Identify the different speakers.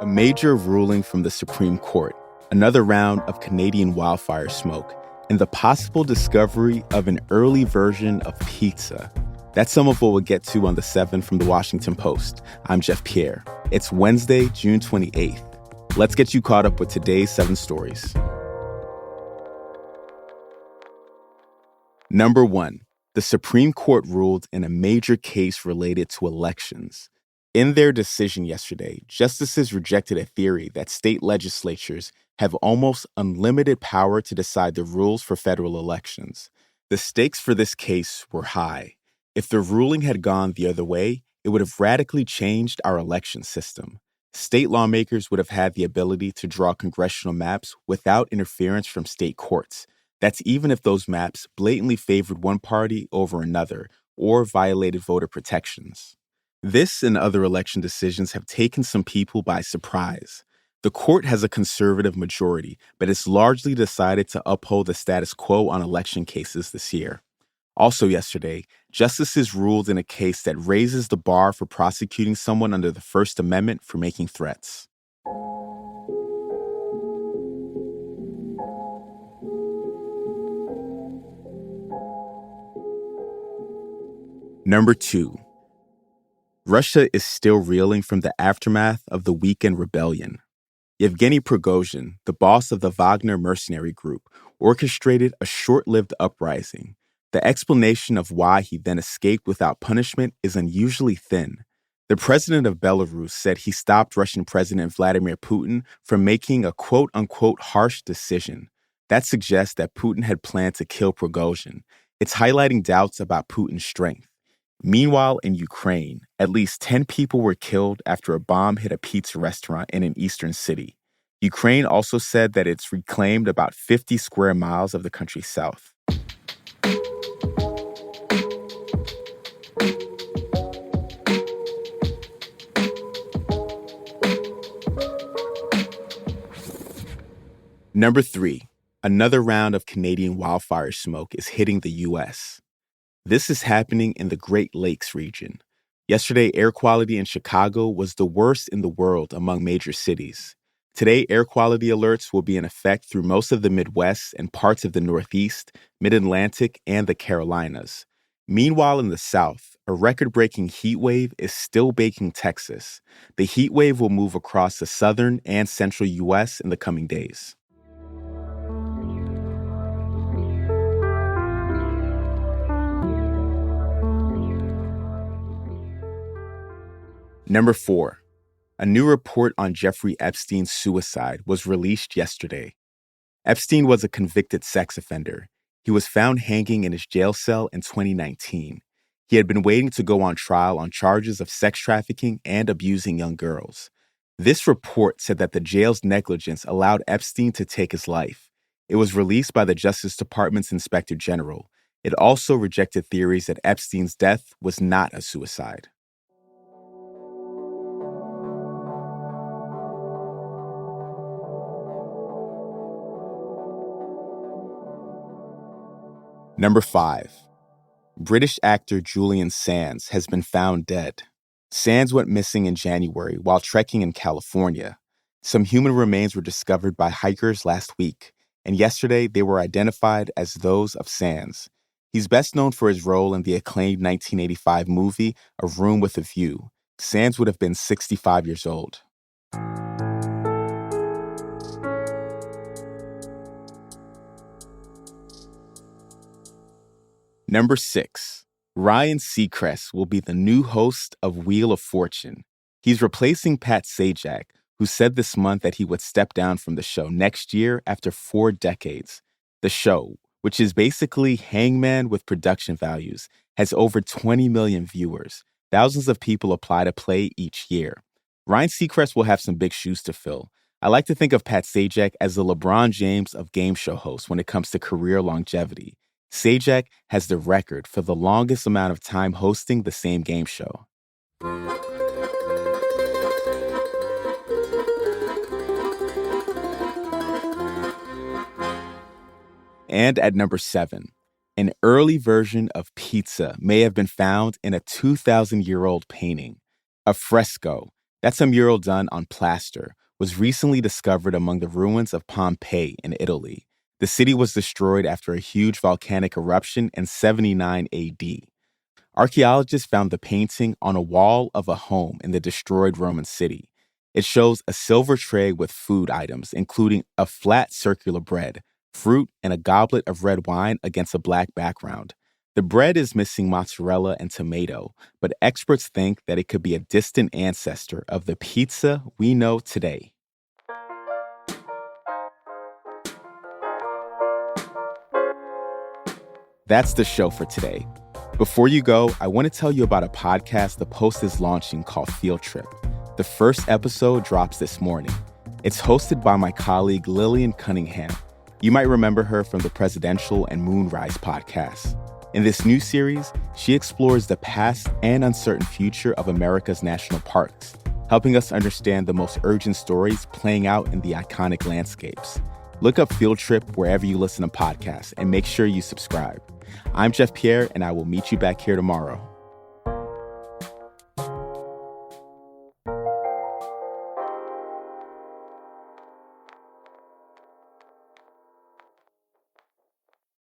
Speaker 1: A major ruling from the Supreme Court, another round of Canadian wildfire smoke, and the possible discovery of an early version of pizza. That's some of what we'll get to on The 7 from the Washington Post. I'm Jeff Pierre. It's Wednesday, June 28th. Let's get you caught up with today's 7 stories. Number 1, the Supreme Court ruled in a major case related to elections. In their decision yesterday, justices rejected a theory that state legislatures have almost unlimited power to decide the rules for federal elections. The stakes for this case were high. If the ruling had gone the other way, it would have radically changed our election system. State lawmakers would have had the ability to draw congressional maps without interference from state courts. That's even if those maps blatantly favored one party over another or violated voter protections. This and other election decisions have taken some people by surprise. The court has a conservative majority, but it's largely decided to uphold the status quo on election cases this year. Also yesterday, justices ruled in a case that raises the bar for prosecuting someone under the First Amendment for making threats. Number 2. Russia is still reeling from the aftermath of the weekend rebellion. Yevgeny Prigozhin, the boss of the Wagner mercenary group, orchestrated a short-lived uprising. The explanation of why he then escaped without punishment is unusually thin. The president of Belarus said he stopped Russian President Vladimir Putin from making a quote-unquote harsh decision. That suggests that Putin had planned to kill Prigozhin. It's highlighting doubts about Putin's strength. Meanwhile, in Ukraine, at least 10 people were killed after a bomb hit a pizza restaurant in an eastern city. Ukraine also said that it's reclaimed about 50 square miles of the country's south. Number 3, another round of Canadian wildfire smoke is hitting the U.S. This is happening in the Great Lakes region. Yesterday, air quality in Chicago was the worst in the world among major cities. Today, air quality alerts will be in effect through most of the Midwest and parts of the Northeast, Mid-Atlantic, and the Carolinas. Meanwhile, in the South, a record-breaking heat wave is still baking Texas. The heat wave will move across the southern and central U.S. in the coming days. Number 4, a new report on Jeffrey Epstein's suicide was released yesterday. Epstein was a convicted sex offender. He was found hanging in his jail cell in 2019. He had been waiting to go on trial on charges of sex trafficking and abusing young girls. This report said that the jail's negligence allowed Epstein to take his life. It was released by the Justice Department's Inspector General. It also rejected theories that Epstein's death was not a suicide. Number 5, British actor Julian Sands has been found dead. Sands went missing in January while trekking in California. Some human remains were discovered by hikers last week, and yesterday they were identified as those of Sands. He's best known for his role in the acclaimed 1985 movie A Room with a View. Sands would have been 65 years old. Number 6, Ryan Seacrest will be the new host of Wheel of Fortune. He's replacing Pat Sajak, who said this month that he would step down from the show next year after 4 decades. The show, which is basically Hangman with production values, has over 20 million viewers. Thousands of people apply to play each year. Ryan Seacrest will have some big shoes to fill. I like to think of Pat Sajak as the LeBron James of game show hosts when it comes to career longevity. Sajak has the record for the longest amount of time hosting the same game show. And at number 7, an early version of pizza may have been found in a 2,000-year-old painting. A fresco, That's a mural done on plaster, was recently discovered among the ruins of Pompeii in Italy. The city was destroyed after a huge volcanic eruption in 79 AD. Archaeologists found the painting on a wall of a home in the destroyed Roman city. It shows a silver tray with food items, including a flat circular bread, fruit, and a goblet of red wine against a black background. The bread is missing mozzarella and tomato, but experts think that it could be a distant ancestor of the pizza we know today. That's the show for today. Before you go, I want to tell you about a podcast the Post is launching called Field Trip. The first episode drops this morning. It's hosted by my colleague Lillian Cunningham. You might remember her from the Presidential and Moonrise podcasts. In this new series, she explores the past and uncertain future of America's national parks, helping us understand the most urgent stories playing out in the iconic landscapes. Look up Field Trip wherever you listen to podcasts and make sure you subscribe. I'm Jeff Pierre, and I will meet you back here tomorrow.